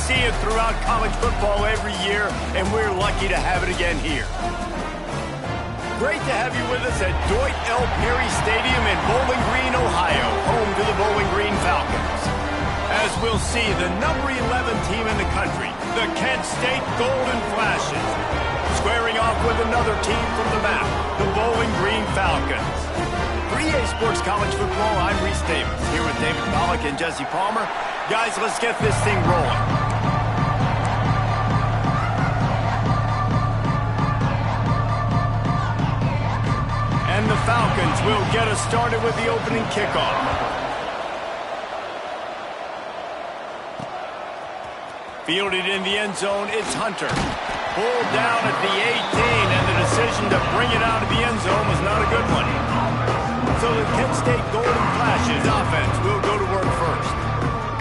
see it throughout college football every year, and we're lucky to have it again here. Great to have you with us at Dwight L. Perry Stadium in Bowling Green, Ohio, home to the Bowling Green Falcons. As we'll see, the number 11 team in the country, the Kent State Golden Flashes, squaring off with another team from the map, the Bowling Green Falcons. For EA Sports College Football, I'm Reese Davis, here with David Pollack and Jesse Palmer. Guys, let's get this thing rolling. And the Falcons will get us started with the opening kickoff. Fielded in the end zone, it's Hunter. Pulled down at the 18, and the decision to bring it out of the end zone was not a good one. So the Kent State Golden Flashes offense will go to work first.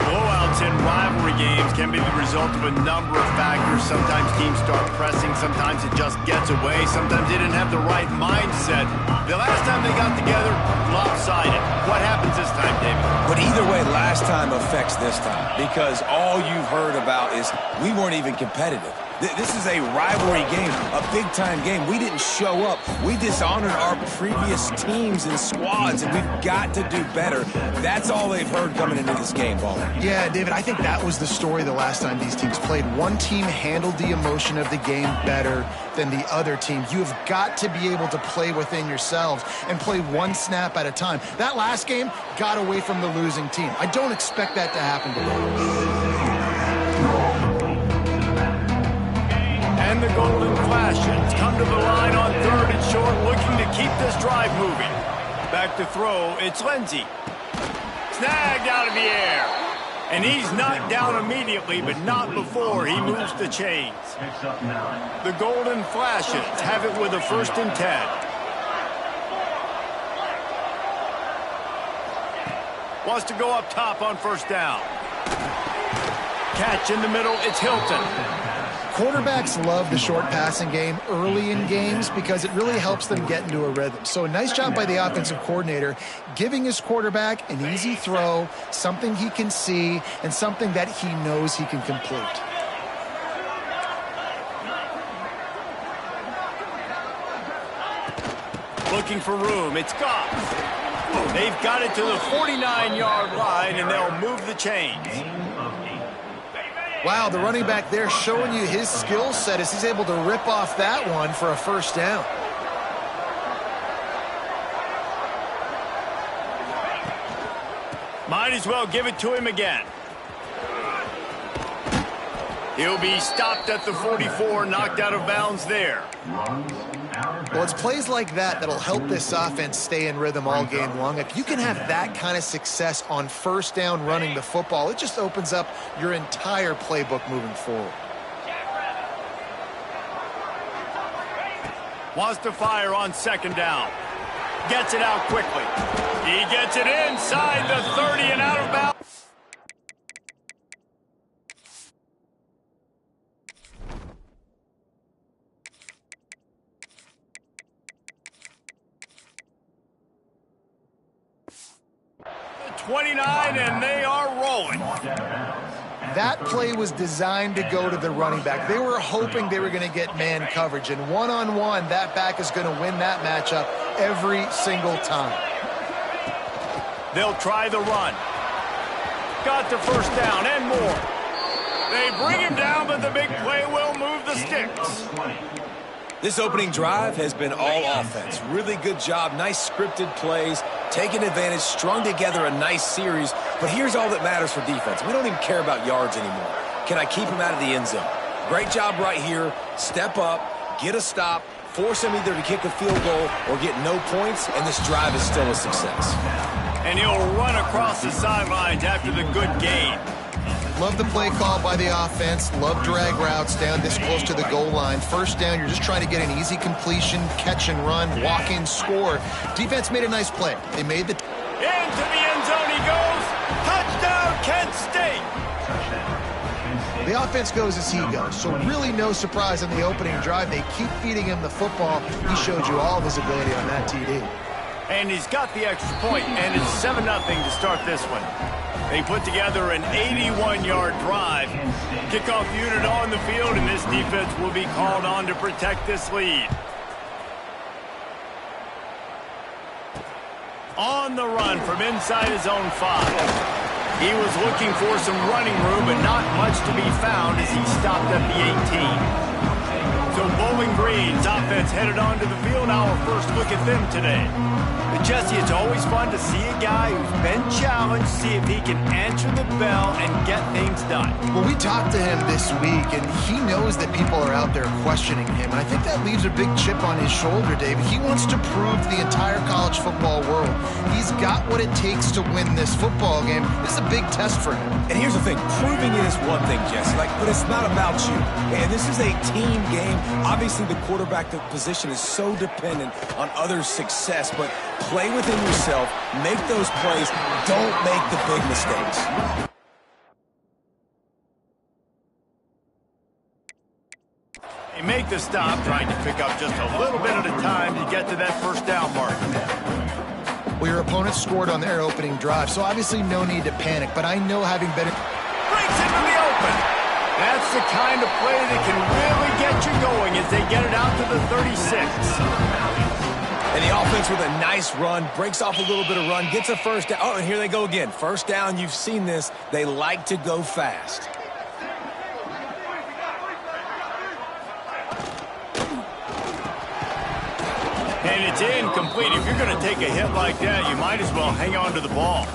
Blowouts in rivalry games can be the result of a number of factors. Sometimes teams start pressing, sometimes it just gets away, sometimes they didn't have the right mindset. The last time they got together, lopsided. What happens this time, David? But either way, last time affects this time, because all you've heard about is we weren't even competitive. This is a rivalry game, a big-time game. We didn't show up. We dishonored our previous teams and squads, and we've got to do better. That's all they've heard coming into this game, Paul. Yeah, David, I think that was the story the last time these teams played. One team handled the emotion of the game better than the other team. You have got to be able to play within yourselves and play one snap at a time. That last game got away from the losing team. I don't expect that to happen today. And the Golden Flashes come to the line on 3rd and short, looking to keep this drive moving. Back to throw, it's Lindsey. Snagged out of the air. And he's knocked down immediately, but not before he moves the chains. The Golden Flashes have it with a 1st and 10. Wants to go up top on 1st down. Catch in the middle, it's Hilton. Quarterbacks love the short passing game early in games because it really helps them get into a rhythm. So a nice job by the offensive coordinator giving his quarterback an easy throw, something he can see, and something that he knows he can complete. Looking for room, it's Goff. They've got it to the 49-yard line, and they'll move the chains. Wow, the running back there showing you his skill set as he's able to rip off that one for a 1st down. Might as well give it to him again. He'll be stopped at the 44, knocked out of bounds there. Well, it's plays like that that'll help this offense stay in rhythm all game long. If you can have that kind of success on 1st down running the football, it just opens up your entire playbook moving forward. Wants to fire on 2nd down. Gets it out quickly. He gets it inside the 30 and out of bounds. The 29, and they are rolling. That play was designed to go to the running back. They were hoping they were going to get man coverage, and one-on-one, that back is going to win that matchup every single time. They'll try the run. Got the 1st down and more. They bring him down, but the big play will move the sticks. This opening drive has been all offense. Really good job, nice scripted plays, taking advantage, strung together a nice series. But here's all that matters for defense. We don't even care about yards anymore. Can I keep him out of the end zone? Great job right here. Step up, get a stop, force him either to kick a field goal or get no points, and this drive is still a success. And he'll run across the sidelines after the good gain. Love the play call by the offense. Love drag routes down this close to the goal line. 1st down, you're just trying to get an easy completion, catch and run, walk in, score. Defense made a nice play. They made the... Into the end zone he goes. Touchdown, Kent State. The offense goes as he goes, so really no surprise in the opening drive. They keep feeding him the football. He showed you all of his ability on that TD. And he's got the extra point, and it's 7-0 to start this one. They put together an 81-yard drive. Kickoff unit on the field, and this defense will be called on to protect this lead. On the run from inside his own 5. He was looking for some running room, but not much to be found as he stopped at the 18. So Bowling Green's offense headed onto the field. Our first look at them today. But Jesse, it's always fun to see a guy who's been challenged, see if he can answer the bell and get things done. Well, we talked to him this week, and he knows that people are out there questioning him. And I think that leaves a big chip on his shoulder, David. He wants to prove to the entire college football world he's got what it takes to win this football game. This is a big test for him. And here's the thing. Proving it is one thing, Jesse, but it's not about you. And this is a team game. Obviously, the quarterback position is so dependent on others' success, but play within yourself, make those plays, don't make the big mistakes. They make the stop, trying to pick up just a little bit at a time to get to that first down mark. Well, your opponent scored on their opening drive, so obviously no need to panic, but I know having better... Breaks into the open. That's the kind of play that can really get you going as they get it out to the 36. And the offense with a nice run, breaks off a little bit of run, gets a first down. Oh, and here they go again. First down, you've seen this. They like to go fast. And it's incomplete. If you're going to take a hit like that, you might as well hang on to the ball.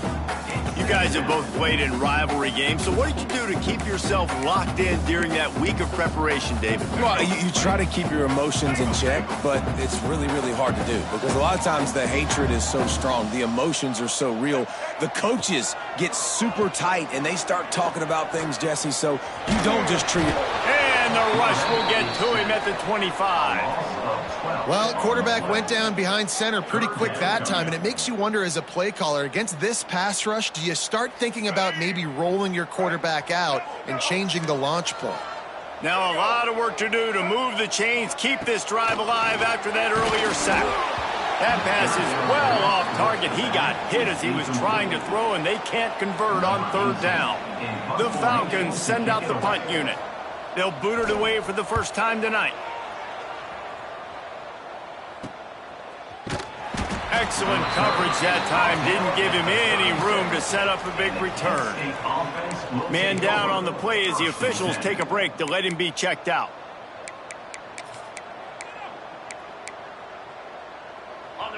You guys have both played in rivalry games, so what did you do to keep yourself locked in during that week of preparation, David? Well, you try to keep your emotions in check, but it's really, really hard to do because a lot of times the hatred is so strong. The emotions are so real. The coaches get super tight, and they start talking about things, Jesse, so you don't just treat it. And the rush will get to him at the 25. Well, quarterback went down behind center pretty quick that time, and it makes you wonder as a play caller, against this pass rush, do you start thinking about maybe rolling your quarterback out and changing the launch play? Now a lot of work to do to move the chains, keep this drive alive after that earlier sack. That pass is well off target. He got hit as he was trying to throw, and they can't convert on third down. The Falcons send out the punt unit. They'll boot it away for the first time tonight. Excellent coverage that time. Didn't give him any room to set up a big return. Man down on the play as the officials take a break to let him be checked out.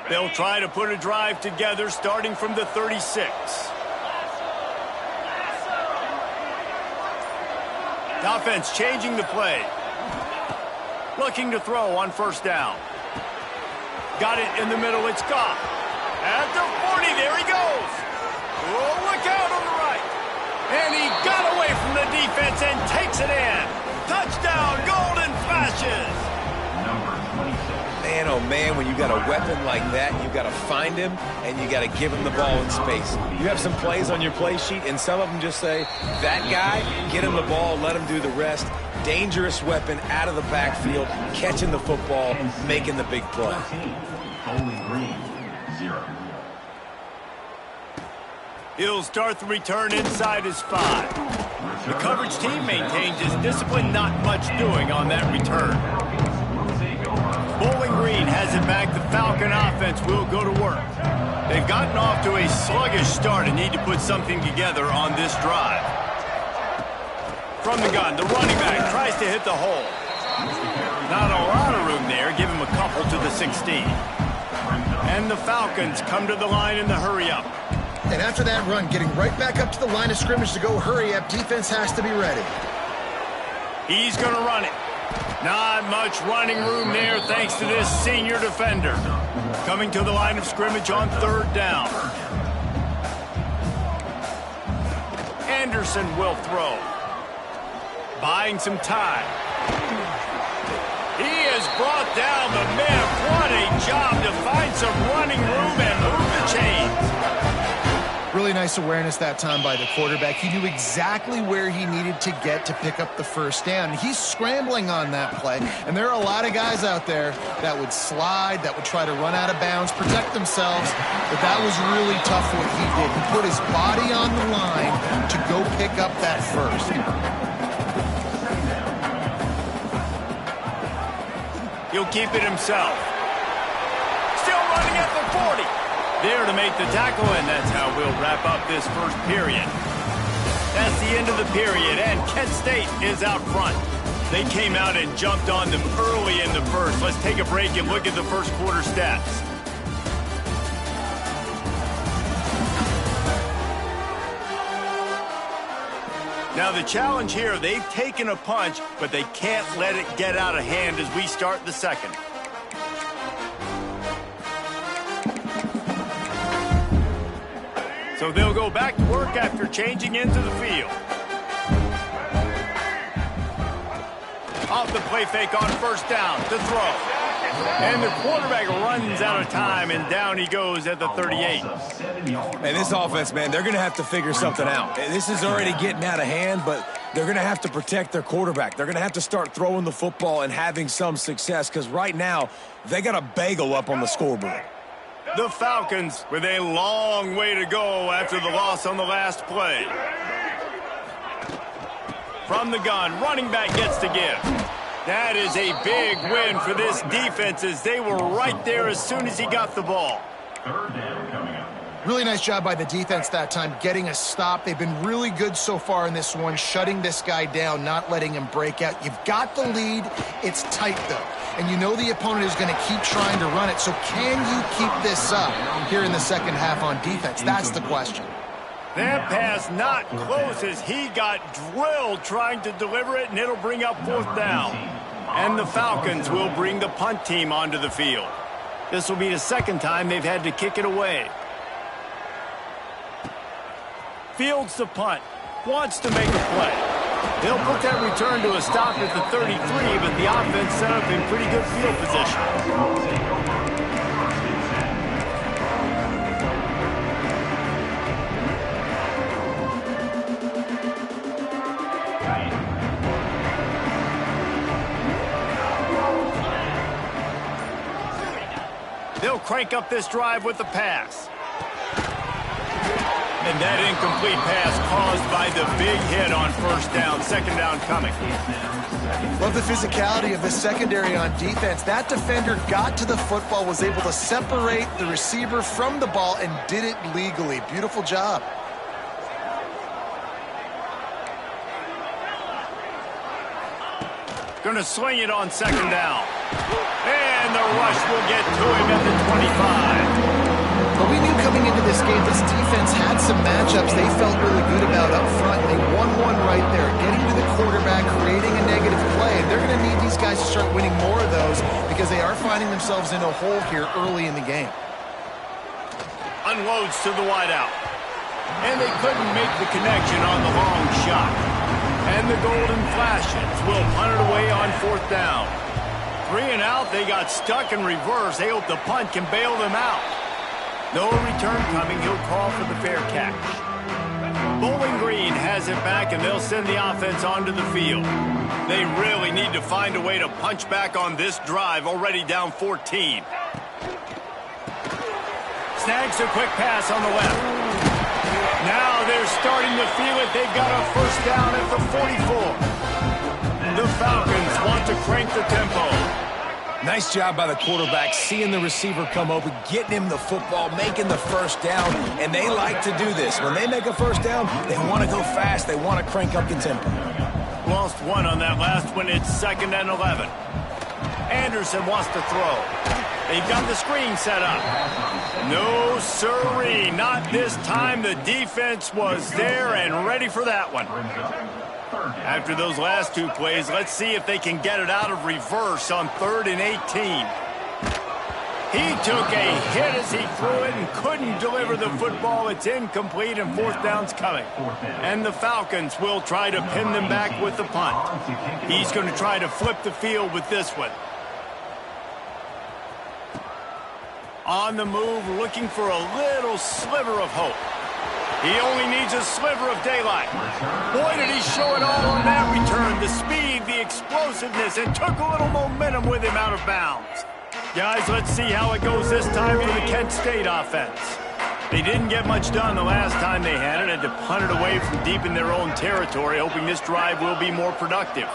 They'll try to put a drive together starting from the 36. The offense changing the play. Looking to throw on first down. Got it in the middle. It's Goff. At the 40, there he goes. Oh, look out on the right. And he got away from the defense and takes it in. Touchdown, Golden Flashes. Man, oh man, when you got a weapon like that, you got to find him and you got to give him the ball in space. You have some plays on your play sheet, and some of them just say, that guy, get him the ball, let him do the rest. Dangerous weapon out of the backfield, catching the football, making the big play. He'll start the return inside his 5. The coverage team maintains his discipline, not much doing on that return. Bowling Green has it back. The Falcon offense will go to work. They've gotten off to a sluggish start and need to put something together on this drive. From the gun, the running back tries to hit the hole. Not a lot of room there. Give him a couple to the 16. And the Falcons come to the line in the hurry-up. And after that run, getting right back up to the line of scrimmage to go hurry-up, defense has to be ready. He's going to run it. Not much running room there thanks to this senior defender. Coming to the line of scrimmage on third down. Anderson will throw. Buying some time. He has brought down the man. What a job to find some running room and move the chains. Really Really nice awareness that time by the quarterback. He knew exactly where he needed to get to pick up the first down. He's scrambling on that play, and there are a lot of guys out there that would slide, that would try to run out of bounds, protect themselves, but that was really tough what he did. He put his body on the line to go pick up that first. He'll keep it himself. Still running at the 40. There to make the tackle, and that's how we'll wrap up this first period. That's the end of the period, and Kent State is out front. They came out and jumped on them early in the first. Let's take a break and look at the first quarter stats. Now the challenge here, they've taken a punch, but they can't let it get out of hand as we start the second. So they'll go back to work after changing into the field. Off the play fake on first down to throw. And the quarterback runs out of time, and down he goes at the 38. And this offense, man, they're going to have to figure something out. This is already getting out of hand, but they're going to have to protect their quarterback. They're going to have to start throwing the football and having some success, because right now they got a bagel up on the scoreboard. The Falcons with a long way to go after the loss on the last play. From the gun, running back gets to give. That is a big win for this defense as they were right there as soon as he got the ball. Third down coming up. Really nice job by the defense that time, getting a stop. They've been really good so far in this one, shutting this guy down, not letting him break out. You've got the lead. It's tight, though. And you know the opponent is going to keep trying to run it. So can you keep this up here in the second half on defense? That's the question. That pass not close as he got drilled trying to deliver it, and it'll bring up fourth down. And the Falcons will bring the punt team onto the field. This will be the second time they've had to kick it away. Fields the punt. Wants to make a play. They'll put that return to a stop at the 33, but the offense set up in pretty good field position. They'll crank up this drive with the pass. And that incomplete pass caused by the big hit on first down. Second down coming. Love the physicality of the secondary on defense. That defender got to the football, was able to separate the receiver from the ball, and did it legally. Beautiful job. Going to sling it on second down. And the rush will get to him at the 25. But we knew coming into this game, this defense had some matchups they felt really good about up front. They won one right there, getting to the quarterback, creating a negative play. And they're going to need these guys to start winning more of those because they are finding themselves in a hole here early in the game. Unloads to the wideout. And they couldn't make the connection on the long shot. And the Golden Flashes will punt it away on fourth down. 3 and out, they got stuck in reverse. They hope the punt can bail them out. No return coming. He'll call for the fair catch. Bowling Green has it back, and they'll send the offense onto the field. They really need to find a way to punch back on this drive, already down 14. Snags a quick pass on the left. Now they're starting to feel it. They've got a first down at the 44. The Falcons want to crank the tempo. Nice job by the quarterback, seeing the receiver come open, getting him the football, making the first down, and they like to do this. When they make a first down, they want to go fast. They want to crank up the tempo. Lost one on that last one. It's 2nd and 11. Anderson wants to throw. They've got the screen set up. No siree, not this time. The defense was there and ready for that one. After those last 2 plays, let's see if they can get it out of reverse on 3rd and 18. He took a hit as he threw it and couldn't deliver the football. It's incomplete, and fourth down's coming. And the Falcons will try to pin them back with the punt. He's going to try to flip the field with this one. On the move, looking for a little sliver of hope. He only needs a sliver of daylight. Boy, did he show it all on that return. The speed, the explosiveness, and took a little momentum with him out of bounds. Guys, let's see how it goes this time for the Kent State offense. They didn't get much done the last time they had it, and to punt it away from deep in their own territory, hoping this drive will be more productive.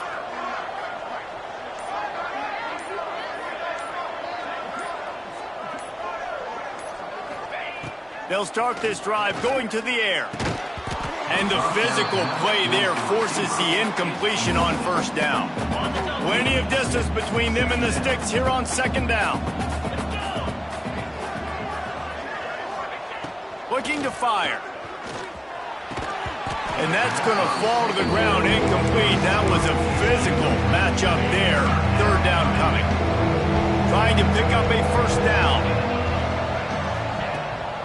They'll start this drive going to the air. And the physical play there forces the incompletion on first down. Plenty of distance between them and the sticks here on second down. Looking to fire. And that's going to fall to the ground incomplete. That was a physical matchup there. Third down coming. Trying to pick up a first down.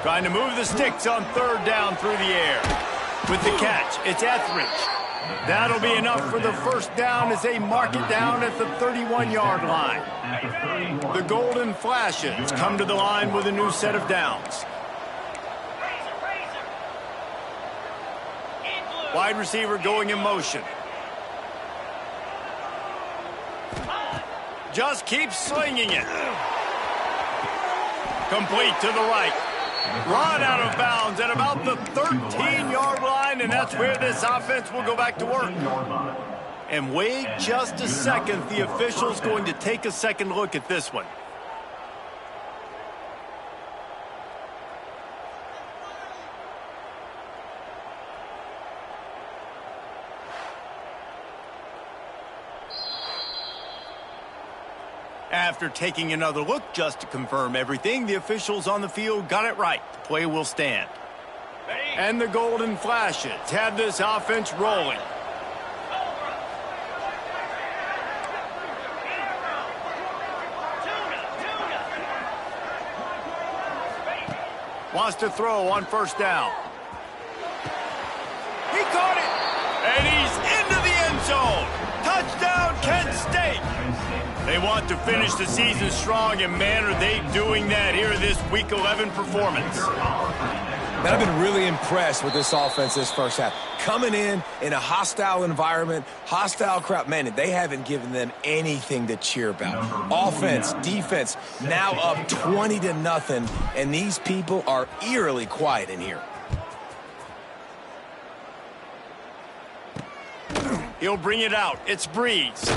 Trying to move the sticks on third down through the air. With the catch, it's Etheridge. That'll be enough for the first down as they mark it down at the 31-yard line. The Golden Flashes come to the line with a new set of downs. Wide receiver going in motion. Just keeps slinging it. Complete to the right. Run out of bounds at about the 13-yard line, and that's where this offense will go back to work. And wait just a second. The official's going to take a second look at this one. After taking another look just to confirm everything, the officials on the field got it right. The play will stand. And the Golden Flashes have this offense rolling. Wants to throw on first down. He caught it! And he's into the end zone! Touchdown, Kent State! They want to finish the season strong, and man, are they doing that here in this Week 11 performance. Man, I've been really impressed with this offense this first half. Coming in a hostile environment, hostile crowd, man, they haven't given them anything to cheer about. Offense, defense, now up 20-0, and these people are eerily quiet in here. He'll bring it out. It's Breeze.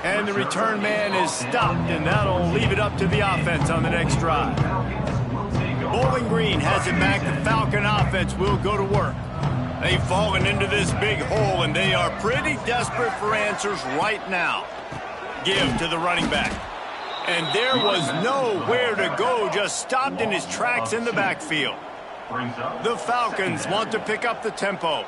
And the return man is stopped, and that'll leave it up to the offense on the next drive. Bowling Green has it back. The Falcon offense will go to work. They've fallen into this big hole, and they are pretty desperate for answers right now. Give to the running back. And there was nowhere to go, just stopped in his tracks in the backfield. The Falcons want to pick up the tempo.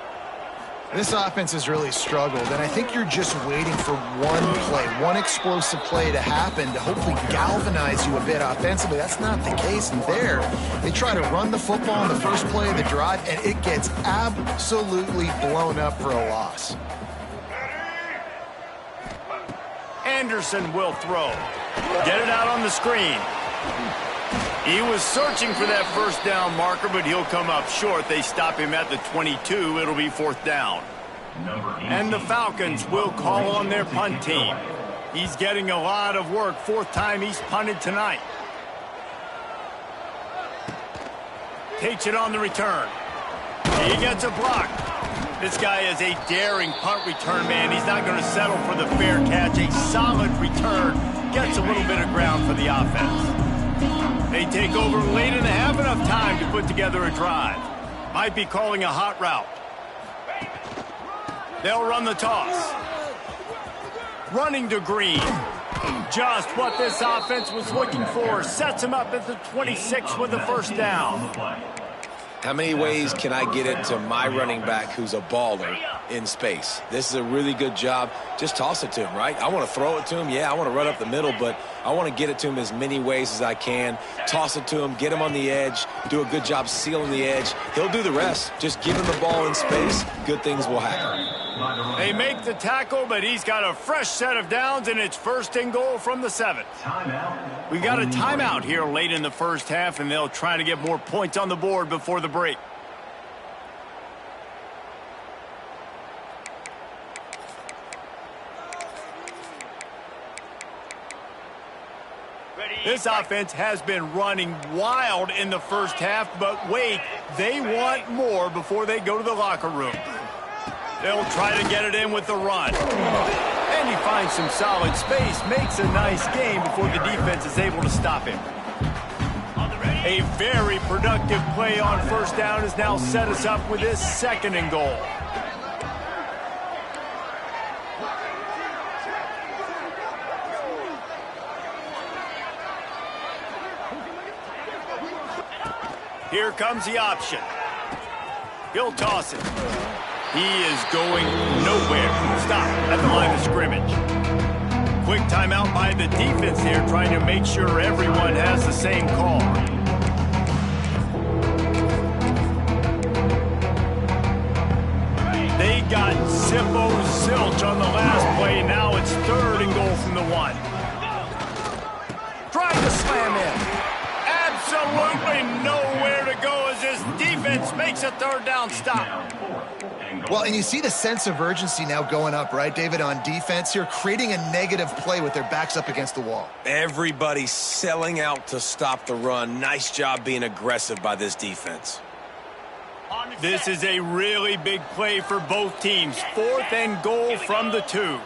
This offense has really struggled, and I think you're just waiting for one play, one explosive play to happen to hopefully galvanize you a bit offensively. That's not the case there. They try to run the football on the first play of the drive, and it gets absolutely blown up for a loss. Anderson will throw. Get it out on the screen. He was searching for that first down marker, but he'll come up short. They stop him at the 22. It'll be fourth down. And the Falcons will call on their punt team. He's getting a lot of work. Fourth time he's punted tonight. Takes it on the return. He gets a block. This guy is a daring punt return man. He's not going to settle for the fair catch. A solid return. Gets a little bit of ground for the offense. They take over late and have enough time to put together a drive. Might be calling a hot route. They'll run the toss. Running to Green. Just what this offense was looking for. Sets him up at the 26 with the first down. How many ways can I get it to my running back who's a baller in space? This is a really good job. Just toss it to him, right? I want to throw it to him. Yeah, I want to run up the middle, but I want to get it to him as many ways as I can. Toss it to him, get him on the edge, do a good job sealing the edge. He'll do the rest. Just give him the ball in space. Good things will happen. They They make the tackle, but he's got a fresh set of downs, and it's 1st and goal from the 7. Timeout. We got a timeout here late in the first half, and they'll try to get more points on the board before the break. This offense has been running wild in the first half, but wait, they want more before they go to the locker room. They'll try to get it in with the run. And he finds some solid space, makes a nice game before the defense is able to stop him. A very productive play on 1st down has now set us up with this 2nd and goal. Here comes the option. He'll toss it. He is going nowhere. Stop at the line of scrimmage. Quick timeout by the defense here, trying to make sure everyone has the same call. They got Zippo zilch on the last play. Now it's 3rd and goal from the 1. Trying to slam in. Absolutely nowhere to go as this defense makes a 3rd down stop. Well, and you see the sense of urgency now going up, right, David, on defense here, creating a negative play with their backs up against the wall. Everybody's selling out to stop the run. Nice job being aggressive by this defense. This is a really big play for both teams. 4th and goal from the 2.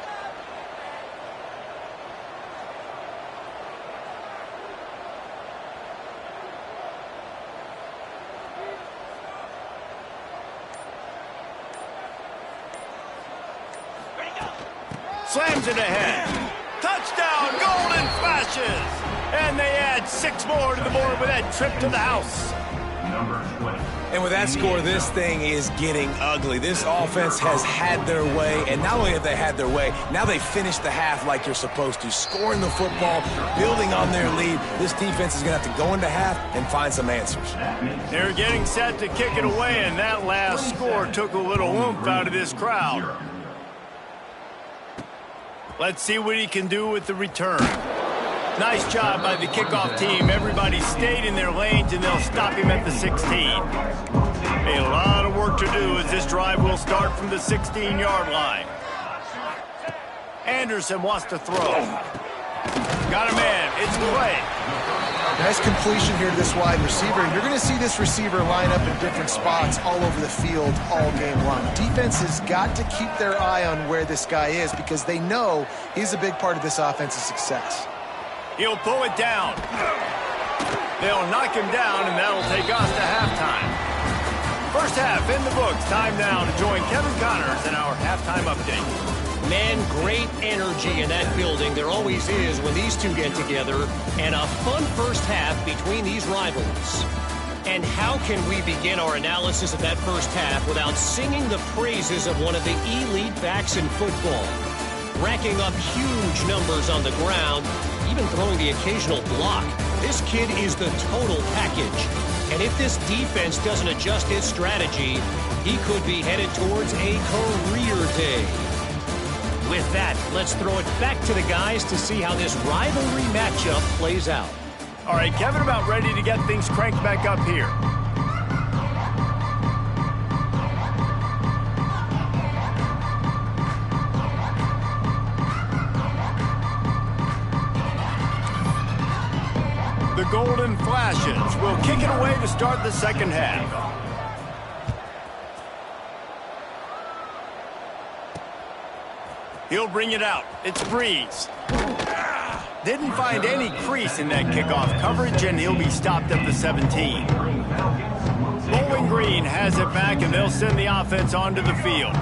Slams it ahead. Touchdown, Golden Flashes. And they add 6 more to the board with that trip to the house. Number 20. And with that score, this thing is getting ugly. This offense has had their way, and not only have they had their way, now they finished the half like you're supposed to, scoring the football, building on their lead. This defense is going to have to go into half and find some answers. They're getting set to kick it away, and that last score took a little oomph out of this crowd. Let's see what he can do with the return. Nice job by the kickoff team. Everybody stayed in their lanes, and they'll stop him at the 16. A lot of work to do as this drive will start from the 16-yard line. Anderson wants to throw. Got a man. It's Clay. Nice completion here to this wide receiver. You're going to see this receiver line up in different spots all over the field all game long. Defense has got to keep their eye on where this guy is because they know he's a big part of this offense's success. He'll pull it down. They'll knock him down, and that'll take us to halftime. First half in the books. Time now to join Kevin Connors in our halftime update. Man, great energy in that building. There always is when these two get together. And a fun first half between these rivals. And how can we begin our analysis of that first half without singing the praises of one of the elite backs in football? Racking up huge numbers on the ground, even throwing the occasional block. This kid is the total package. And if this defense doesn't adjust its strategy, he could be headed towards a career day. With that, let's throw it back to the guys to see how this rivalry matchup plays out. All right, Kevin, about ready to get things cranked back up here. The Golden Flashes will kick it away to start the second half. He'll bring it out. It's Breeze. Didn't find any crease in that kickoff coverage, and he'll be stopped at the 17. Bowling Green has it back, and they'll send the offense onto the field.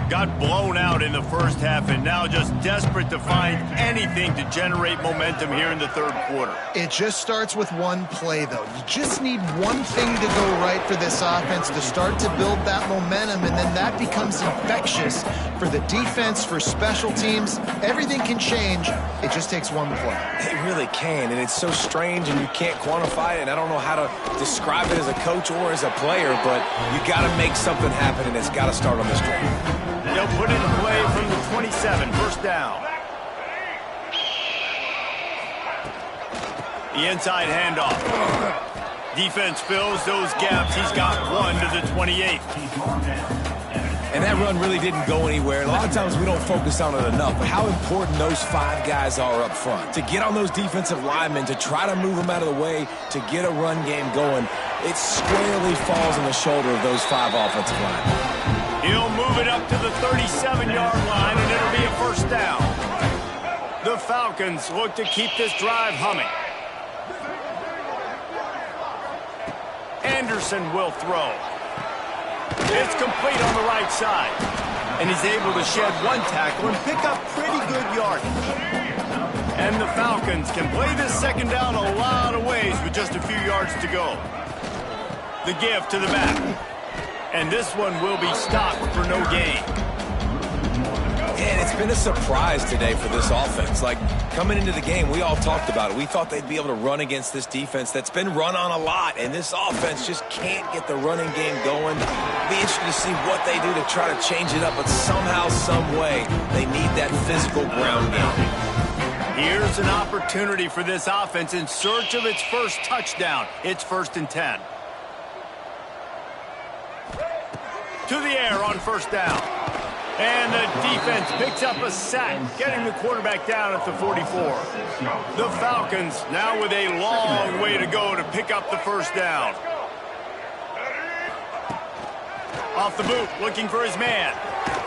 Got blown out in the first half, and now just desperate to find anything to generate momentum here in the third quarter. It just starts with one play, though. You just need one thing to go right for this offense to start to build that momentum, and then that becomes infectious for the defense, for special teams. Everything can change. It just takes one play. It really can, and it's so strange, and you can't quantify it, and I don't know how to describe it as a coach or as a player, but you got to make something happen, and it's got to start on this drive. They'll put it in play the 27, first down. The inside handoff. Defense fills those gaps. He's got one to the 28. And that run really didn't go anywhere. A lot of times we don't focus on it enough, but how important those 5 guys are up front. To get on those defensive linemen, to try to move them out of the way, to get a run game going, it squarely falls on the shoulder of those 5 offensive linemen. He'll move it up to the 37-yard line, and it'll be a first down. The Falcons look to keep this drive humming. Anderson will throw. It's complete on the right side. And he's able to shed one tackle and pick up pretty good yardage. And the Falcons can play this second down a lot of ways with just a few yards to go. The give to the back. And this one will be stopped for no gain. And it's been a surprise today for this offense. Like, coming into the game, we all talked about it. We thought they'd be able to run against this defense that's been run on a lot, and this offense just can't get the running game going. Be interested to see what they do to try to change it up, but somehow, some way, they need that physical ground game. Here's an opportunity for this offense in search of its first touchdown. It's 1st and 10. To the air on first down. And the defense picks up a sack, getting the quarterback down at the 44. The Falcons now with a long way to go to pick up the first down. Off the boot, looking for his man.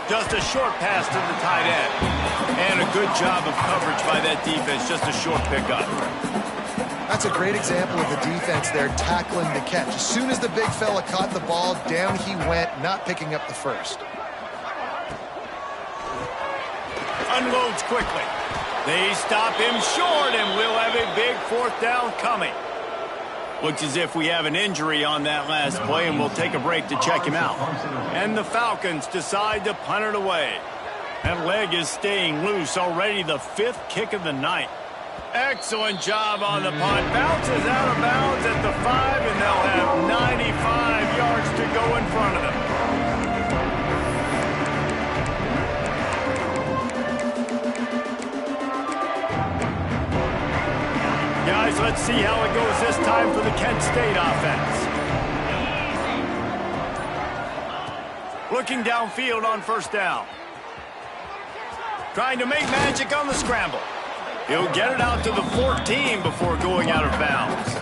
Just a short pass to the tight end. And a good job of coverage by that defense, just a short pickup. That's a great example of the defense there tackling the catch. As soon as the big fella caught the ball, down he went, not picking up the first. Unloads quickly. They stop him short, and we'll have a big 4th down coming. Looks as if we have an injury on that last play, and we'll take a break to check him out. And the Falcons decide to punt it away. That leg is staying loose, already the 5th kick of the night. Excellent job on the punt. Bounces out of bounds at the 5, and they'll have 95 yards to go in front of them. Guys, let's see how it goes this time for the Kent State offense. Looking downfield on first down. Trying to make magic on the scramble. He'll get it out to the 14 before going out of bounds.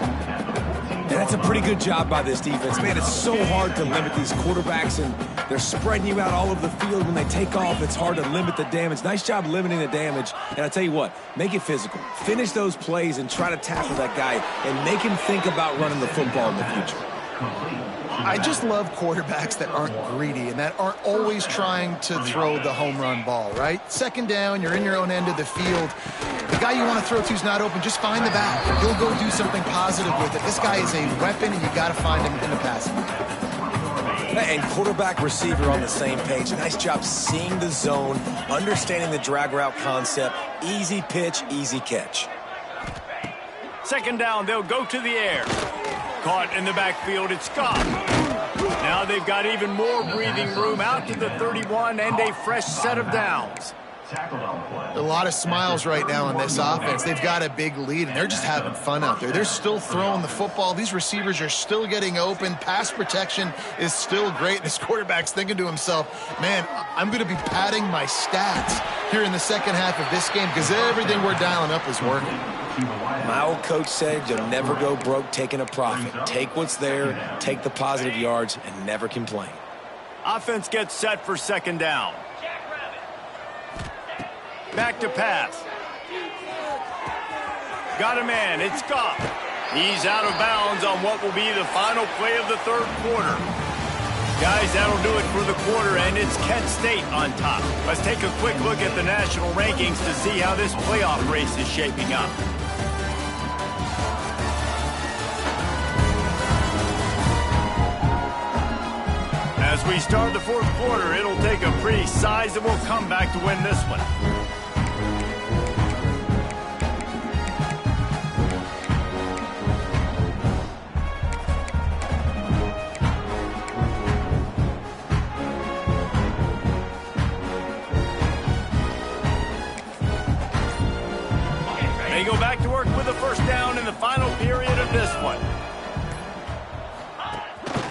And that's a pretty good job by this defense. Man, it's so hard to limit these quarterbacks, and they're spreading you out all over the field. When they take off, it's hard to limit the damage. Nice job limiting the damage. And I tell you what, make it physical. Finish those plays and try to tackle that guy and make him think about running the football in the future. I just love quarterbacks that aren't greedy and that aren't always trying to throw the home run ball, right? Second down, you're in your own end of the field. The guy you want to throw to is not open. Just find the back. He'll go do something positive with it. This guy is a weapon, and you got to find him in the passing game. And quarterback receiver on the same page. Nice job seeing the zone, understanding the drag route concept. Easy pitch, easy catch. Second down, they'll go to the air. Caught in the backfield, it's Scott. Now they've got even more breathing room out to the 31 and a fresh set of downs. A lot of smiles right now on this offense. They've got a big lead, and they're just having fun out there. They're still throwing the football. These receivers are still getting open. Pass protection is still great. This quarterback's thinking to himself, man, I'm going to be padding my stats here in the second half of this game because everything we're dialing up is working. My old coach said you'll never go broke taking a profit. Take what's there, take the positive yards, and never complain. Offense gets set for second down. Back to pass. Got a man. It's Goff. He's out of bounds on what will be the final play of the third quarter. Guys, that'll do it for the quarter, and it's Kent State on top. Let's take a quick look at the national rankings to see how this playoff race is shaping up. As we start the fourth quarter, it'll take a pretty sizable comeback to win this one. go back to work with a first down in the final period of this one.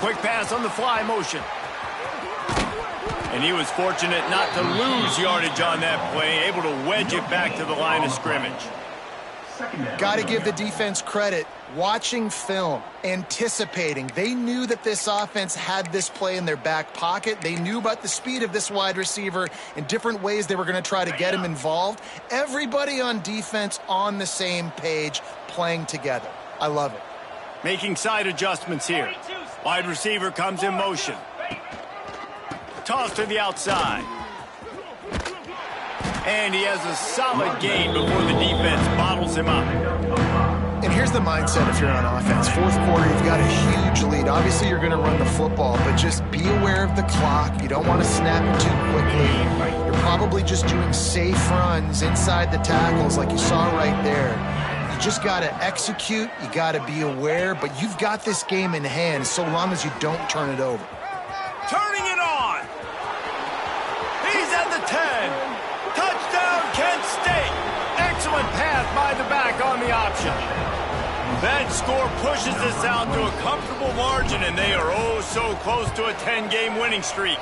Quick pass on the fly motion. And he was fortunate not to lose yardage on that play, able to wedge it back to the line of scrimmage. Got to give the defense credit. Watching film, anticipating. They knew that this offense had this play in their back pocket. They knew about the speed of this wide receiver and different ways they were going to try to get him involved. Everybody on defense on the same page, playing together. I love it. Making side adjustments here. Wide receiver comes in motion. Toss to the outside. And he has a solid gain before the defense bottles him up. And here's the mindset if you're on offense. Fourth quarter, you've got a huge lead. Obviously, you're going to run the football, but just be aware of the clock. You don't want to snap it too quickly. You're probably just doing safe runs inside the tackles like you saw right there. You just got to execute. You got to be aware, but you've got this game in hand so long as you don't turn it over. Turning it on. He's at the 10. Touchdown, Kent State. Excellent pass by the back on the option. That score pushes us out to a comfortable margin, and they are oh so close to a 10-game winning streak.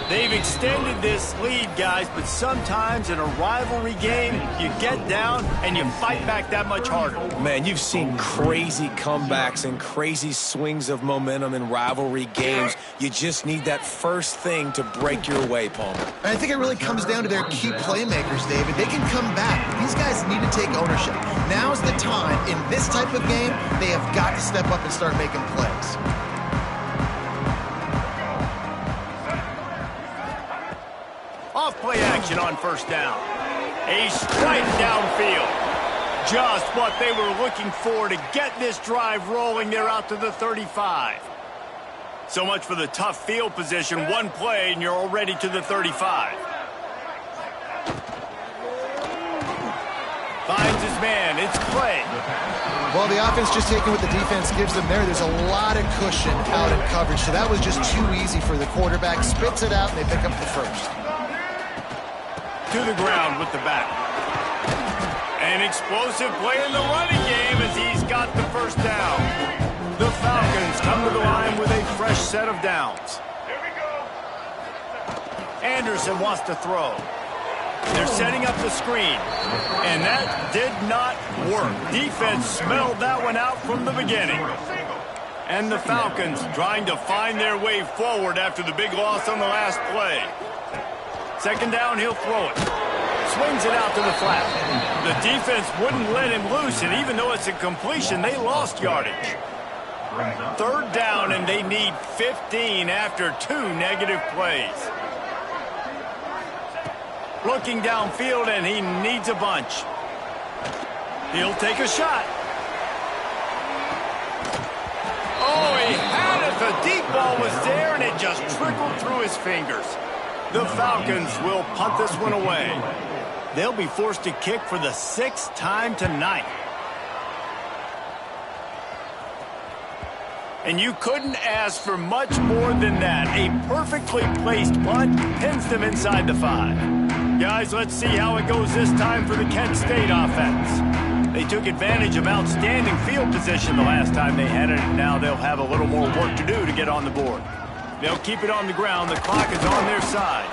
They've extended this lead, guys, but sometimes in a rivalry game, you get down and you fight back that much harder. Man, you've seen crazy comebacks and crazy swings of momentum in rivalry games. You just need that first thing to break your way, Palmer. And I think it really comes down to their key playmakers, David. They can come back. These guys need to take ownership. Now's the time. In this type of game, they have got to step up and start making plays. Off-play action on first down. A strike downfield. Just what they were looking for to get this drive rolling. They're out to the 35. So much for the tough field position. One play and you're already to the 35. Finds his man. It's play. Well, the offense just taking what the defense gives them there. There's a lot of cushion out in coverage, so that was just too easy for the quarterback. Spits it out, and they pick up the first. To the ground with the back. An explosive play in the running game as he's got the first down. The Falcons come to the line with a fresh set of downs. Here we go. Anderson wants to throw. They're setting up the screen. And that did not work. Defense smelled that one out from the beginning. And the Falcons trying to find their way forward after the big loss on the last play. Second down, he'll throw it. Swings it out to the flat. The defense wouldn't let him loose, and even though it's a completion, they lost yardage. Third down, and they need 15 after 2 negative plays. Looking downfield, and he needs a bunch. He'll take a shot. Oh, he had it. The deep ball was there, and it just trickled through his fingers. The Falcons will punt this one away. They'll be forced to kick for the 6th time tonight. And you couldn't ask for much more than that. A perfectly placed punt pins them inside the 5. Guys, let's see how it goes this time for the Kent State offense. They took advantage of outstanding field position the last time they had it, and now they'll have a little more work to do to get on the board. They'll keep it on the ground. The clock is on their side.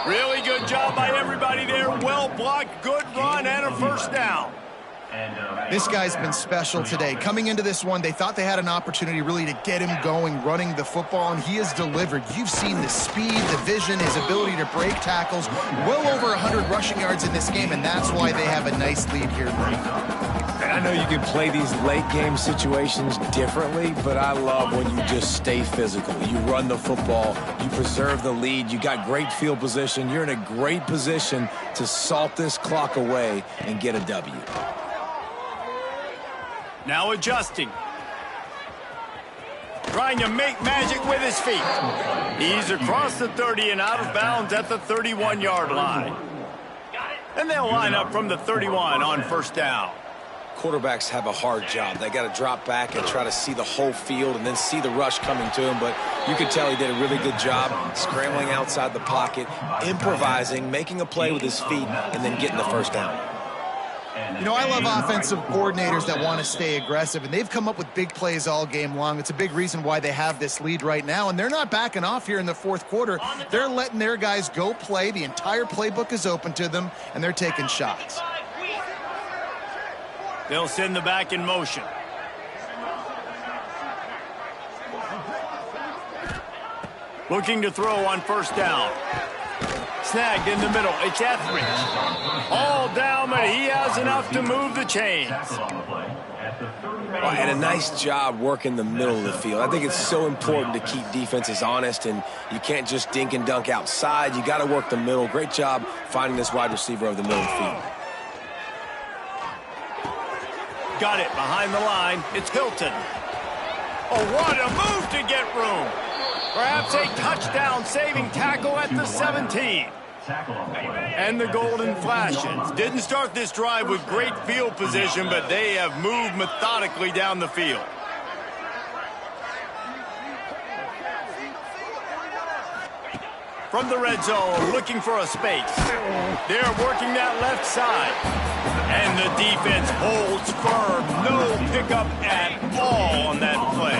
Really good job by everybody there. Well blocked, good run, and a first down. This guy's been special today. Coming into this one, they thought they had an opportunity really to get him going, running the football, and he has delivered. You've seen the speed, the vision, his ability to break tackles. Well over 100 rushing yards in this game, and that's why they have a nice lead here. And I know you can play these late-game situations differently, but I love when you just stay physical. You run the football, you preserve the lead, you got great field position. You're in a great position to salt this clock away and get a W. Now adjusting. Trying to make magic with his feet. He's across the 30 and out of bounds at the 31-yard line. And they'll line up from the 31 on first down. Quarterbacks have a hard job. They got to drop back and try to see the whole field and then see the rush coming to him. But you could tell he did a really good job scrambling outside the pocket, improvising, making a play with his feet, and then getting the first down. You know, I love offensive coordinators that want to stay aggressive, and they've come up with big plays all game long. It's a big reason why they have this lead right now, and they're not backing off here in the fourth quarter. They're letting their guys go play. The entire playbook is open to them, and they're taking shots. They'll send the back in motion. Looking to throw on first down. Snagged in the middle. It's Etheridge. All down, but he has enough to move the chains. And a nice job working the middle of the field. I think it's so important to keep defenses honest, and you can't just dink and dunk outside. You got to work the middle. Great job finding this wide receiver over the middle of the field. Got it behind the line. It's Hilton. Oh, what a move to get room. Perhaps a touchdown-saving tackle at the 17. And the Golden Flashes didn't start this drive with great field position, but they have moved methodically down the field. From the red zone, looking for a space. They're working that left side. And the defense holds firm. No pickup at all on that play.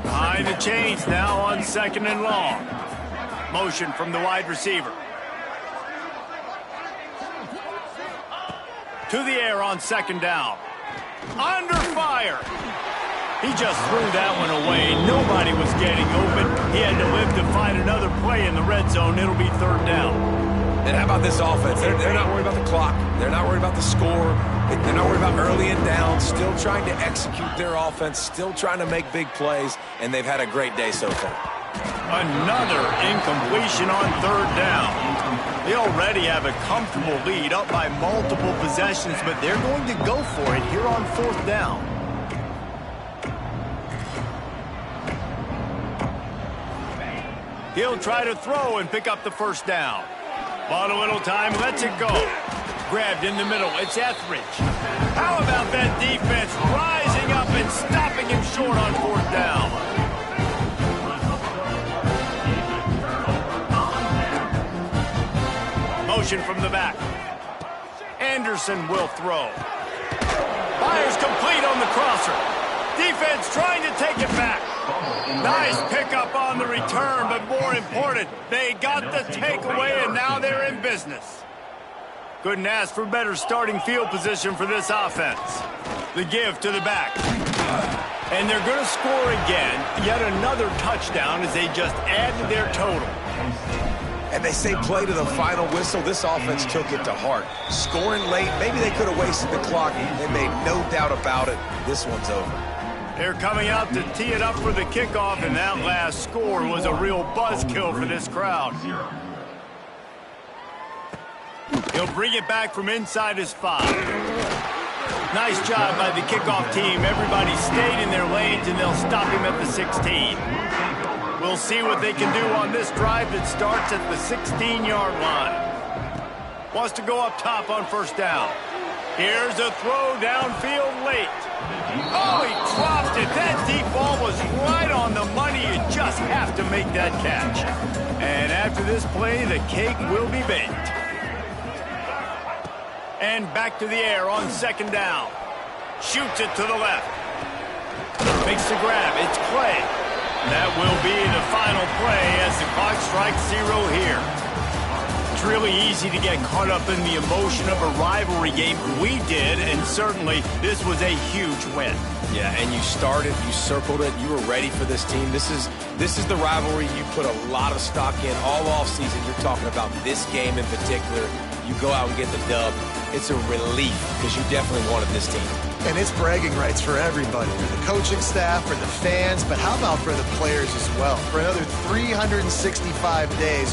Behind the chains now on second and long. Motion from the wide receiver. To the air on second down. Under fire. He just threw that one away. Nobody was getting open. He had to live to find another play in the red zone. It'll be third down. And how about this offense? They're not worried about the clock. They're not worried about the score. They're not worried about early and down. Still trying to execute their offense. Still trying to make big plays. And they've had a great day so far. Another incompletion on third down. They already have a comfortable lead, up by multiple possessions, but they're going to go for it here on fourth down. He'll try to throw and pick up the first down. Bought a little time, lets it go. Grabbed in the middle, it's Etheridge. How about that defense rising up and stopping him short on fourth down? Motion from the back. Anderson will throw. Fires complete on the crosser. Defense trying to take it back. Nice pickup on the return, but more important, they got the takeaway, and now they're in business. Couldn't ask for better starting field position for this offense. The give to the back. And they're going to score again. Yet another touchdown as they just add to their total. And they say play to the final whistle. This offense took it to heart. Scoring late, maybe they could have wasted the clock. They made no doubt about it. This one's over. They're coming out to tee it up for the kickoff, and that last score was a real buzzkill for this crowd. He'll bring it back from inside his 5. Nice job by the kickoff team. Everybody stayed in their lanes, and they'll stop him at the 16. We'll see what they can do on this drive that starts at the 16-yard line. Wants to go up top on first down. Here's a throw downfield late. Oh, he dropped it. That deep ball was right on the money. You just have to make that catch. And after this play, the cake will be baked. And back to the air on second down. Shoots it to the left. Makes the grab. It's Clay. That will be the final play as the clock strikes 0 here. It's really easy to get caught up in the emotion of a rivalry game. We did, and certainly this was a huge win. Yeah, and you started, you circled it, you were ready for this team. This is the rivalry you put a lot of stock in all offseason. You're talking about this game in particular. You go out and get the dub. It's a relief because you definitely wanted this team. And it's bragging rights for everybody, for the coaching staff, for the fans, but how about for the players as well? For another 365 days,